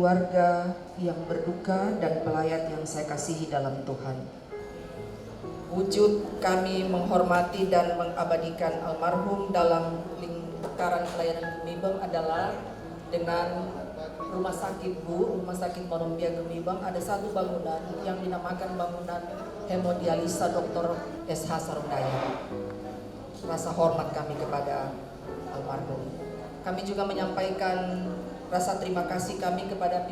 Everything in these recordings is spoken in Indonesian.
keluarga yang berduka dan pelayat yang saya kasihi dalam Tuhan. Wujud kami menghormati dan mengabadikan almarhum dalam lingkaran pelayanan Gemibeng adalah dengan Rumah Sakit Monombia Gemibeng ada satu bangunan yang dinamakan bangunan hemodialisa Dr. SH Sarundaya. Rasa hormat kami kepada almarhum. Kami juga menyampaikan rasa terima kasih kami kepada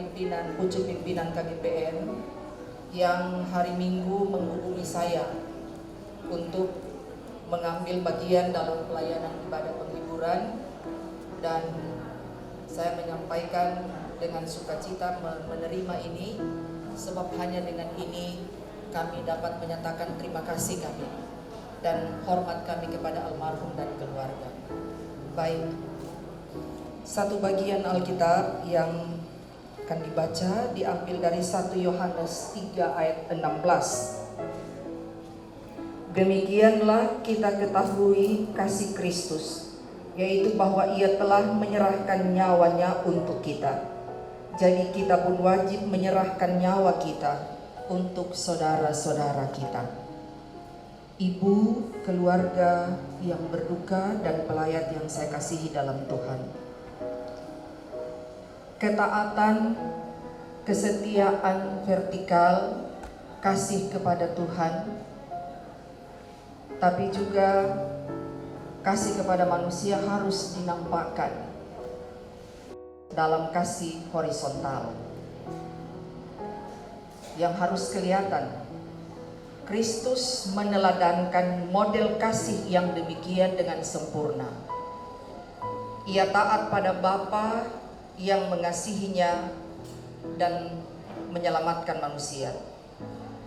pucuk pimpinan KGPN yang hari Minggu menghubungi saya untuk mengambil bagian dalam pelayanan ibadah penghiburan, dan saya menyampaikan dengan sukacita menerima ini, sebab hanya dengan ini kami dapat menyatakan terima kasih kami dan hormat kami kepada almarhum dan keluarga. Baik, satu bagian Alkitab yang akan dibaca diambil dari 1 Yohanes 3 ayat 16. Demikianlah kita ketahui kasih Kristus, yaitu bahwa Ia telah menyerahkan nyawanya untuk kita. Jadi kita pun wajib menyerahkan nyawa kita untuk saudara-saudara kita. Ibu, keluarga yang berduka dan pelayat yang saya kasihi dalam Tuhan. Ketaatan, kesetiaan vertikal, kasih kepada Tuhan, tapi juga kasih kepada manusia harus dinampakkan dalam kasih horizontal yang harus kelihatan. Kristus meneladankan model kasih yang demikian dengan sempurna. Ia taat pada Bapa yang mengasihinya dan menyelamatkan manusia.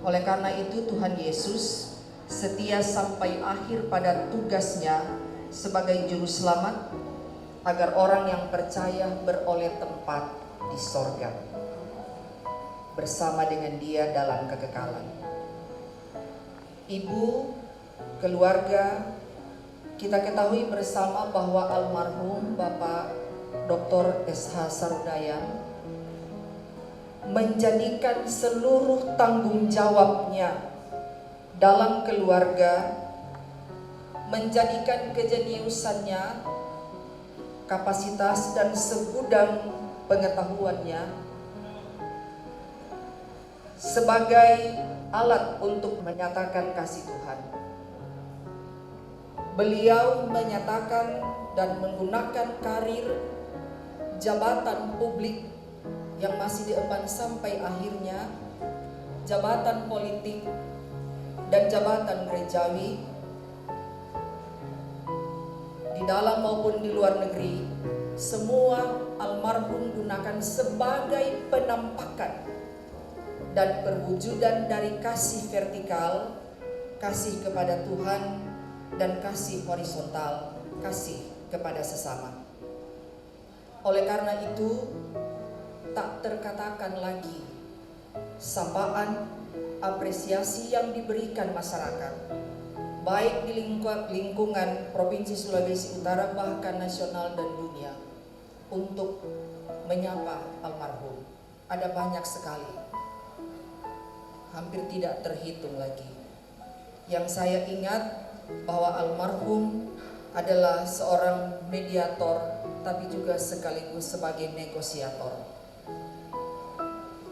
Oleh karena itu Tuhan Yesus setia sampai akhir pada tugasnya sebagai juru selamat, agar orang yang percaya beroleh tempat di sorga bersama dengan Dia dalam kekekalan. Ibu, keluarga, kita ketahui bersama bahwa almarhum Bapak Dr. SH Sarundaya menjadikan seluruh tanggung jawabnya dalam keluarga, menjadikan kejeniusannya, kapasitas dan segudang pengetahuannya sebagai alat untuk menyatakan kasih Tuhan. Beliau menyatakan dan menggunakan karir jabatan publik yang masih diemban sampai akhirnya, jabatan politik dan jabatan gerejawi di dalam maupun di luar negeri, semua almarhum gunakan sebagai penampakan dan perwujudan dari kasih vertikal, kasih kepada Tuhan, dan kasih horizontal, kasih kepada sesama. Oleh karena itu, tak terkatakan lagi sapaan, apresiasi yang diberikan masyarakat, baik di lingkungan Provinsi Sulawesi Utara bahkan nasional dan dunia, untuk menyapa almarhum. Ada banyak sekali, hampir tidak terhitung lagi. Yang saya ingat bahwa almarhum adalah seorang mediator, tapi juga sekaligus sebagai negosiator.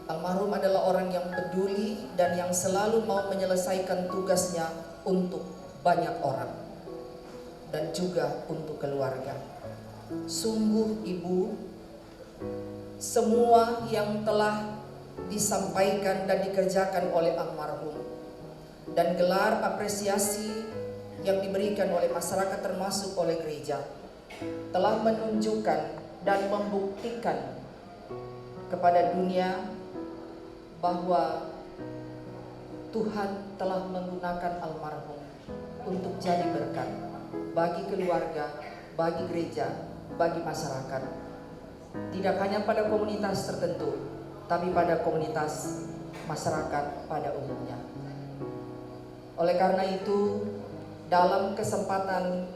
Almarhum adalah orang yang peduli dan yang selalu mau menyelesaikan tugasnya untuk banyak orang dan juga untuk keluarga. Sungguh Ibu, semua yang telah disampaikan dan dikerjakan oleh almarhum dan gelar apresiasi yang diberikan oleh masyarakat termasuk oleh gereja telah menunjukkan dan membuktikan kepada dunia bahwa Tuhan telah menggunakan almarhum untuk jadi berkat bagi keluarga, bagi gereja, bagi masyarakat. Tidak hanya pada komunitas tertentu, tapi pada komunitas masyarakat pada umumnya. Oleh karena itu, dalam kesempatan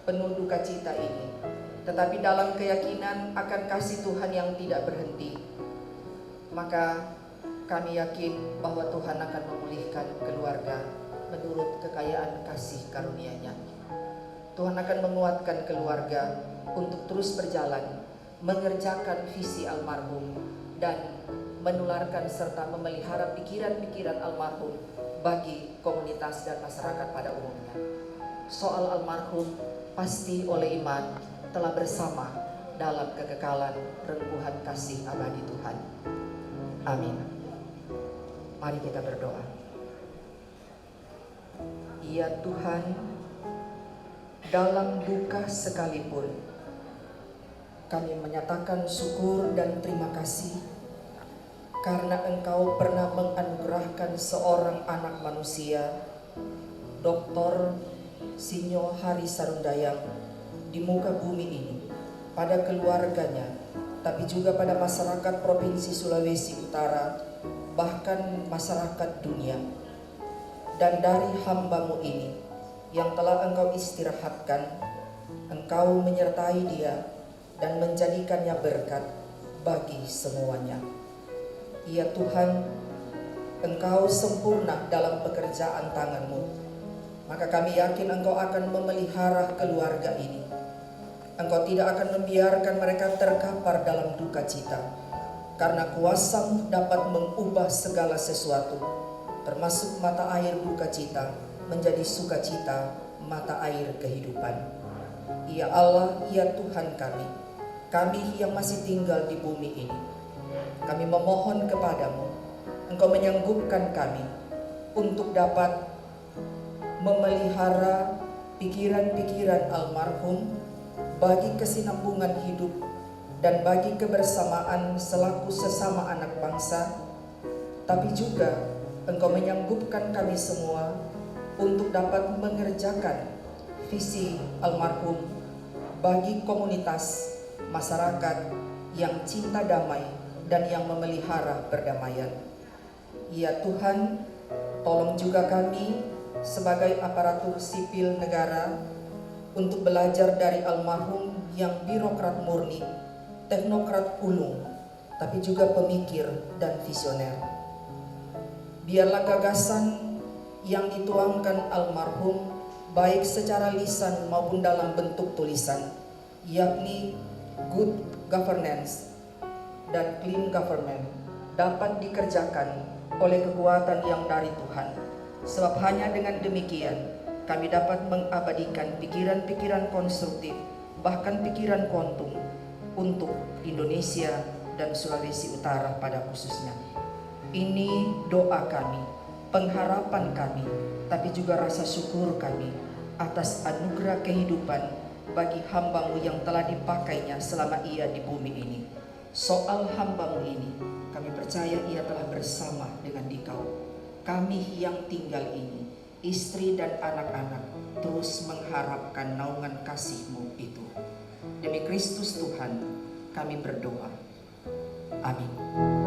penuh duka cita ini, tetapi dalam keyakinan akan kasih Tuhan yang tidak berhenti, maka kami yakin bahwa Tuhan akan memulihkan keluarga menurut kekayaan kasih karunia-Nya. Tuhan akan menguatkan keluarga untuk terus berjalan, mengerjakan visi almarhum, dan menularkan serta memelihara pikiran-pikiran almarhum bagi komunitas dan masyarakat pada umumnya. Soal almarhum pasti oleh iman telah bersama dalam kekekalan rengkuhan kasih abadi Tuhan. Amin. Mari kita berdoa. Ya Tuhan, dalam duka sekalipun kami menyatakan syukur dan terima kasih karena Engkau pernah menganugerahkan seorang anak manusia, Dr. Sinyo Hari Sarundayang, di muka bumi ini, pada keluarganya, tapi juga pada masyarakat Provinsi Sulawesi Utara, bahkan masyarakat dunia. Dan dari hamba-Mu ini yang telah Engkau istirahatkan, Engkau menyertai dia dan menjadikannya berkat bagi semuanya. Ya Tuhan, Engkau sempurna dalam pekerjaan tangan-Mu, maka kami yakin Engkau akan memelihara keluarga ini. Engkau tidak akan membiarkan mereka terkapar dalam duka cita, karena kuasa-Mu dapat mengubah segala sesuatu, termasuk mata air duka cita menjadi sukacita mata air kehidupan. Ya Allah, ya Tuhan kami yang masih tinggal di bumi ini, kami memohon kepadamu, Engkau menyanggupkan kami untuk dapat memelihara pikiran-pikiran almarhum bagi kesinambungan hidup dan bagi kebersamaan selaku sesama anak bangsa, tapi juga Engkau menyanggupkan kami semua untuk dapat mengerjakan visi almarhum bagi komunitas masyarakat yang cinta damai dan yang memelihara perdamaian. Ya Tuhan, tolong juga kami sebagai aparatur sipil negara untuk belajar dari almarhum yang birokrat murni, teknokrat ulung, tapi juga pemikir dan visioner. Biarlah gagasan yang dituangkan almarhum baik secara lisan maupun dalam bentuk tulisan, yakni good governance dan clean government, dapat dikerjakan oleh kekuatan yang dari Tuhan. Sebab hanya dengan demikian kami dapat mengabadikan pikiran-pikiran konstruktif, bahkan pikiran kuantum untuk Indonesia dan Sulawesi Utara pada khususnya. Ini doa kami, pengharapan kami, tapi juga rasa syukur kami atas anugerah kehidupan bagi hamba-Mu yang telah dipakainya selama ia di bumi ini. Soal hamba-Mu ini, kami percaya ia telah bersama dengan Dikau. Kami yang tinggal ini, istri dan anak-anak, terus mengharapkan naungan kasih-Mu itu. Demi Kristus Tuhan, kami berdoa. Amin.